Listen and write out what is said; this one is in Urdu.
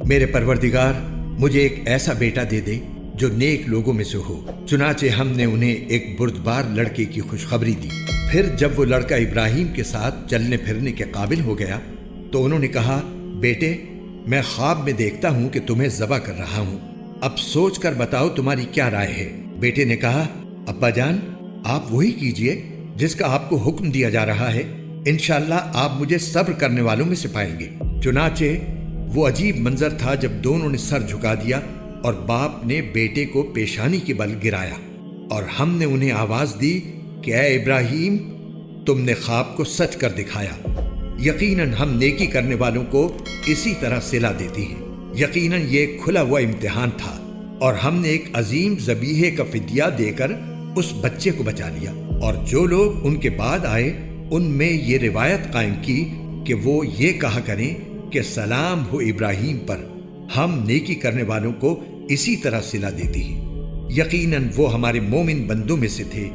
میرے پروردگار مجھے ایک ایسا بیٹا دے دے جو نیک لوگوں میں سے ہو۔ چنانچہ ہم نے انہیں ایک بردبار لڑکے کی خوشخبری دی۔ پھر جب وہ لڑکا ابراہیم کے ساتھ چلنے پھرنے کے قابل ہو گیا تو انہوں نے کہا، بیٹے میں خواب میں دیکھتا ہوں کہ تمہیں ذبح کر رہا ہوں، اب سوچ کر بتاؤ تمہاری کیا رائے ہے؟ بیٹے نے کہا، ابا جان آپ وہی کیجئے جس کا آپ کو حکم دیا جا رہا ہے، انشاءاللہ آپ مجھے صبر کرنے والوں میں سے پائیں گے۔ چنانچہ وہ عجیب منظر تھا جب دونوں نے سر جھکا دیا اور باپ نے بیٹے کو پیشانی کے بل گرایا، اور ہم نے انہیں آواز دی کہ اے ابراہیم تم نے خواب کو سچ کر دکھایا، یقیناً ہم نیکی کرنے والوں کو اسی طرح صلہ دیتی ہیں۔ یقیناً یہ ایک کھلا ہوا امتحان تھا، اور ہم نے ایک عظیم ذبیحے کا فدیہ دے کر اس بچے کو بچا لیا۔ اور جو لوگ ان کے بعد آئے ان میں یہ روایت قائم کی کہ وہ یہ کہا کریں کہ سلام ہو ابراہیم پر، ہم نیکی کرنے والوں کو اسی طرح صلہ دیتی ہیں۔ یقیناً وہ ہمارے مومن بندوں میں سے تھے